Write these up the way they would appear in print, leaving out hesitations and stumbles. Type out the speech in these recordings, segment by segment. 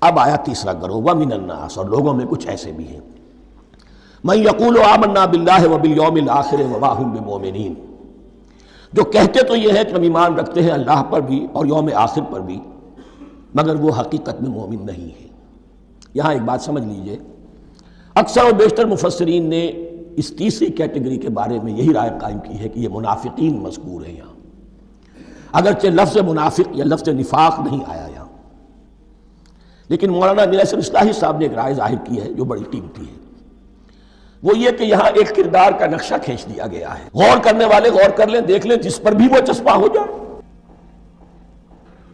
اب آیا تیسرا گروہ، وَمِنَ النَّاسِ، اور لوگوں میں کچھ ایسے بھی ہیں، مَن يَقُولُ آمَنَّا بِاللَّهِ وَبِالْيَوْمِ الْآخِرِ وَمَا هُم بِمُؤْمِنِينَ، جو کہتے تو یہ ہے کہ ہم ایمان رکھتے ہیں اللہ پر بھی اور یوم آخر پر بھی، مگر وہ حقیقت میں مومن نہیں ہے۔ یہاں ایک بات سمجھ لیجئے، اکثر و بیشتر مفسرین نے اس تیسری کیٹیگری کے بارے میں یہی رائے قائم کی ہے کہ یہ منافقین مذکور ہیں یہاں، اگرچہ لفظ منافق یا لفظ نفاق نہیں آیا یہاں، لیکن مولانا میاں نصیر اصلاحی صاحب نے ایک رائے ظاہر کی ہے جو بڑی قیمتی ہے، وہ یہ کہ یہاں ایک کردار کا نقشہ کھینچ دیا گیا ہے، غور کرنے والے غور کر لیں، دیکھ لیں، جس پر بھی وہ چسپاں ہو جائے۔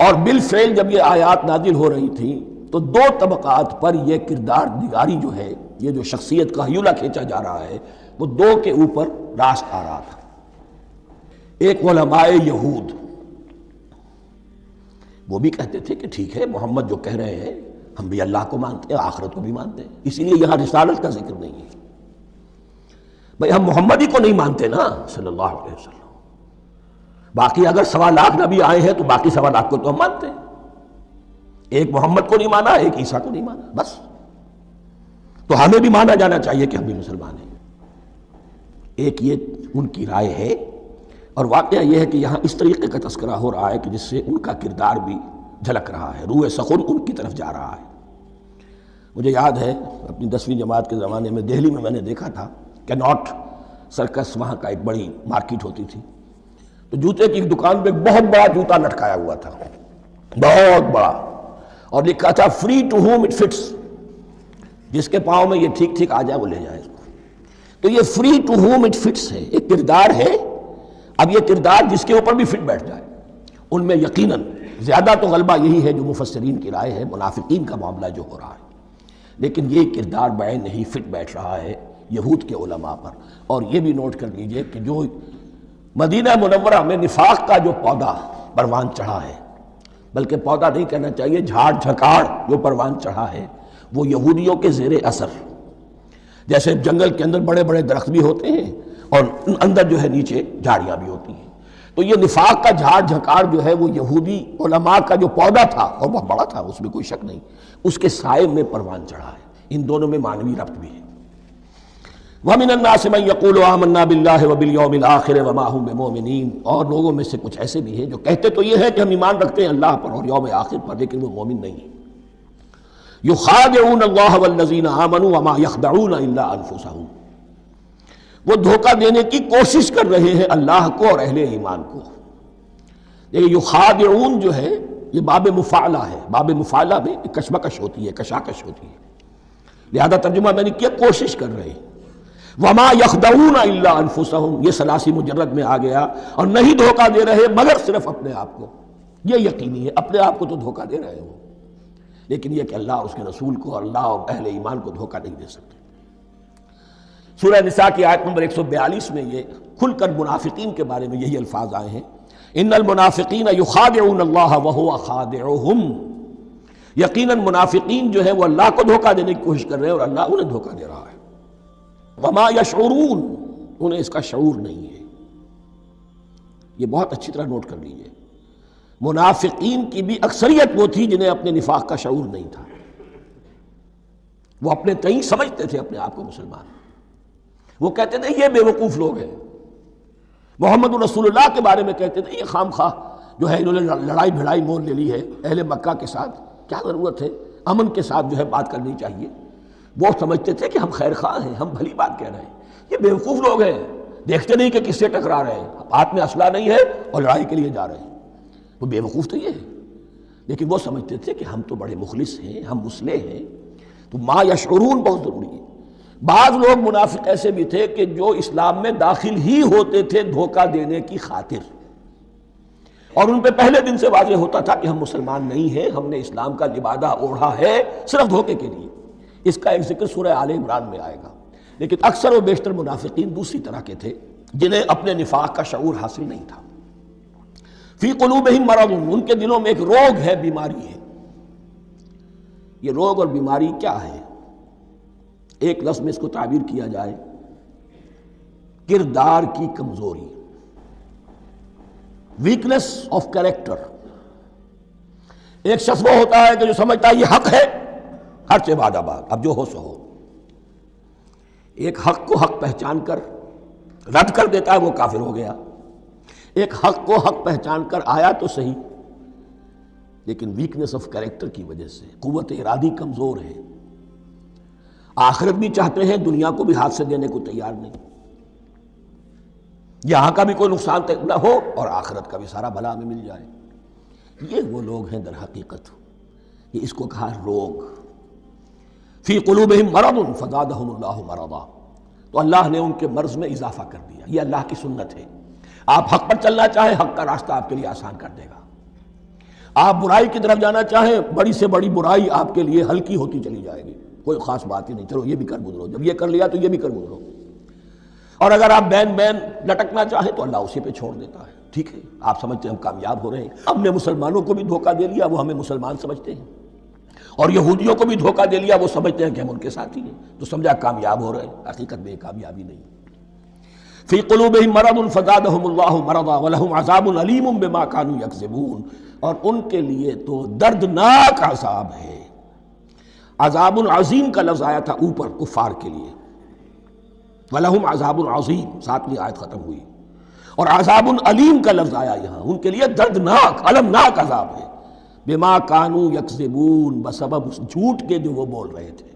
اور بالفعل جب یہ آیات نازل ہو رہی تھیں تو دو طبقات پر یہ کردار نگاری جو ہے، یہ جو شخصیت کا ہیولہ کھینچا جا رہا ہے، وہ دو کے اوپر راست آ رہا تھا۔ ایک علماء یہود، وہ بھی کہتے تھے کہ ٹھیک ہے، محمد جو کہہ رہے ہیں ہم بھی اللہ کو مانتے ہیں، آخرت کو بھی مانتے ہیں، اسی لیے یہاں رسالت کا ذکر نہیں ہے، بھئی ہم محمد ہی کو نہیں مانتے نا صلی اللہ علیہ وسلم، باقی اگر 1.25 لاکھ نبی آئے ہیں تو باقی 1.25 لاکھ کو تو ہم مانتے ہیں، ایک محمد کو نہیں مانا، ایک عیسیٰ کو نہیں مانا، بس تو ہمیں بھی مانا جانا چاہیے کہ ہم بھی مسلمان ہیں۔ ایک یہ ان کی رائے ہے، اور واقعہ یہ ہے کہ یہاں اس طریقے کا تذکرہ ہو رہا ہے کہ جس سے ان کا کردار بھی جھلک رہا ہے، روح سخن ان کی طرف جا رہا ہے۔ مجھے یاد ہے اپنی 10ویں جماعت کے زمانے میں دہلی میں نے دیکھا تھا کہ ناٹ سرکس، وہاں کا ایک بڑی مارکیٹ ہوتی تھی، تو جوتے کی دکان پہ بہت بڑا جوتا لٹکایا ہوا تھا، بہت بڑا، اور لکھا تھا free to home it fits, جس کے پاؤں میں یہ ٹھیک ٹھیک آ جائے وہ لے جائے اس کو۔ تو یہ free to home it fits ہے، ایک کردار ہے، اب یہ کردار جس کے اوپر بھی فٹ بیٹھ جائے، ان میں یقیناً زیادہ تو غلبہ یہی ہے جو مفسرین کی رائے ہے، منافقین کا معاملہ جو ہو رہا ہے، لیکن یہ کردار بعین نہیں فٹ بیٹھ رہا ہے یہود کے علماء پر۔ اور یہ بھی نوٹ کر لیجئے کہ جو مدینہ منورہ میں نفاق کا جو پودا پروان چڑھا ہے، بلکہ پودا نہیں کہنا چاہیے، جھاڑ جھکاڑ جو پروان چڑھا ہے، وہ یہودیوں کے زیر اثر، جیسے جنگل کے اندر بڑے بڑے درخت بھی ہوتے ہیں اور اندر جو ہے نیچے جھاڑیاں بھی ہوتی ہیں، تو یہ نفاق کا جھاڑ جھکاڑ جو ہے وہ یہودی علماء کا جو پودا تھا، اور بہت بڑا تھا، اس میں کوئی شک نہیں، اس کے سائے میں پروان چڑھا ہے۔ ان دونوں میں معنوی ربط بھی ہے۔ وَمِنَ النَّاسِ مَن يَقُولُ آمَنَّا بِاللَّهِ وَبِالْيَوْمِ الْآخِرِ وَمَا هُم بِمُؤْمِنِينَ، اور لوگوں میں سے کچھ ایسے بھی ہیں جو کہتے تو یہ ہے کہ ہم ایمان رکھتے ہیں اللہ پر اور یوم آخر پر، لیکن وہ مومن نہیں ہیں۔ يُخَادِعُونَ اللَّهَ وَالَّذِينَ آمَنُوا وَمَا يَخْدَعُونَ إِلَّا أَنفُسَهُمْ، وہ دھوکہ دینے کی کوشش کر رہے ہیں اللہ کو اور اہل ایمان کو۔ یہ یخادعون جو ہے یہ باب مفاعلہ ہے، باب مفاعلہ میں کشمکش ہوتی ہے، کشاکش ہوتی ہے، لہذا ترجمہ میں نے کیا، کوشش کر رہے ہیں۔ وما یخدعون الا انفسهم، یہ ثلاثی مجرد میں آ گیا، اور نہیں دھوکہ دے رہے مگر صرف اپنے آپ کو، یہ یقینی ہے، اپنے آپ کو تو دھوکہ دے رہے ہو، لیکن یہ کہ اللہ اور اس کے رسول کو اور اللہ اور اہل ایمان کو دھوکہ نہیں دے سکتے۔ سورہ نساء کی آیت نمبر 142 میں یہ کھل کر منافقین کے بارے میں یہی الفاظ آئے ہیں، ان المنافقین یخادعون اللہ وہو خادعہم، یقیناً منافقین جو ہے وہ اللہ کو دھوکہ دینے کی کوشش کر رہے ہیں اور اللہ انہیں دھوکہ دے رہا ہے۔ وما یشعرون، انہیں اس کا شعور نہیں ہے۔ یہ بہت اچھی طرح نوٹ کر لیجئے، منافقین کی بھی اکثریت وہ تھی جنہیں اپنے نفاق کا شعور نہیں تھا، وہ اپنے تئیں سمجھتے تھے اپنے آپ کو مسلمان، وہ کہتے تھے یہ بے وقوف لوگ ہیں، محمد رسول اللہ کے بارے میں کہتے تھے یہ خام خواہ جو ہے انہوں نے لڑائی بھڑائی مول لے لی ہے اہل مکہ کے ساتھ، کیا ضرورت ہے، امن کے ساتھ جو ہے بات کرنی چاہیے۔ وہ سمجھتے تھے کہ ہم خیر خواہ ہیں، ہم بھلی بات کہہ رہے ہیں، یہ بیوقوف لوگ ہیں، دیکھتے نہیں کہ کس سے ٹکرا رہے ہیں، ہاتھ میں اسلحہ نہیں ہے اور لڑائی کے لیے جا رہے ہیں، وہ بیوقوف تو یہ ہے، لیکن وہ سمجھتے تھے کہ ہم تو بڑے مخلص ہیں، ہم مصلح ہیں۔ تو ما یشعرون بہت ضروری ہے۔ بعض لوگ منافق ایسے بھی تھے کہ جو اسلام میں داخل ہی ہوتے تھے دھوکہ دینے کی خاطر، اور ان پہ پہلے دن سے واضح ہوتا تھا کہ ہم مسلمان نہیں ہیں، ہم نے اسلام کا لبادہ اوڑھا ہے صرف دھوکے کے لیے۔ اس کا ایک ذکر سورہ آل عمران میں آئے گا، لیکن اکثر و بیشتر منافقین دوسری طرح کے تھے جنہیں اپنے نفاق کا شعور حاصل نہیں تھا۔ فی قلوبہم مرض، ان کے دلوں میں ایک روگ ہے، بیماری ہے۔ یہ روگ اور بیماری کیا ہے؟ ایک لفظ میں اس کو تعبیر کیا جائے، کردار کی کمزوری، ویکنس آف کریکٹر۔ ایک شخص وہ ہوتا ہے کہ جو سمجھتا ہے یہ حق ہے ہر سے بعد آباد، اب جو ہو سو ہو۔ ایک حق کو حق پہچان کر رد کر دیتا ہے وہ کافر ہو گیا، ایک حق کو حق پہچان کر آیا تو صحیح لیکن ویکنس آف کریکٹر کی وجہ سے قوت ارادی کمزور ہے، آخرت بھی چاہتے ہیں دنیا کو بھی ہاتھ سے دینے کو تیار نہیں، یہاں کا بھی کوئی نقصان نہ ہو اور آخرت کا بھی سارا بھلا ہمیں مل جائے۔ یہ وہ لوگ ہیں در حقیقت، یہ اس کو کہا روگ، فی قلوبہم مرض فزادہم اللہ مرضا، تو اللہ نے ان کے مرض میں اضافہ کر دیا۔ یہ اللہ کی سنت ہے، آپ حق پر چلنا چاہیں حق کا راستہ آپ کے لیے آسان کر دے گا، آپ برائی کی طرف جانا چاہیں بڑی سے بڑی برائی آپ کے لیے ہلکی ہوتی چلی جائے گی، کوئی خاص بات ہی نہیں، چلو یہ بھی کر گزرو، جب یہ کر لیا تو یہ بھی کر گزرو، اور اگر آپ بین بین لٹکنا چاہیں تو اللہ اسی پہ چھوڑ دیتا ہے۔ ٹھیک ہے، آپ سمجھتے ہیں ہم کامیاب ہو رہے ہیں، ہم نے مسلمانوں کو بھی دھوکہ دے لیا، وہ ہمیں مسلمان سمجھتے ہیں، اور یہودیوں کو بھی دھوکہ دے لیا، وہ سمجھتے ہیں کہ ہم ان کے ساتھ ہی ہیں، تو سمجھا کامیاب ہو رہے ہیں، حقیقت میں یہ کامیابی نہیں۔ فی قلوبہم مرض فزادہم اللہ مرضا ولہم عذاب علیم بما کانوا یکذبون، اور ان کے لیے تو دردناک عذاب ہے۔ عذاب عظیم کا لفظ آیا تھا اوپر کفار کے لیے، وَلَهُمْ عَذَابٌ عَظِيمٌ 7ویں آیت ختم ہوئی، اور عذاب علیم کا لفظ آیا یہاں، ان کے لیے دردناک المناک عذاب ہے، بما کانوا یکذبون، بسبب اس جھوٹ کے جو وہ بول رہے تھے۔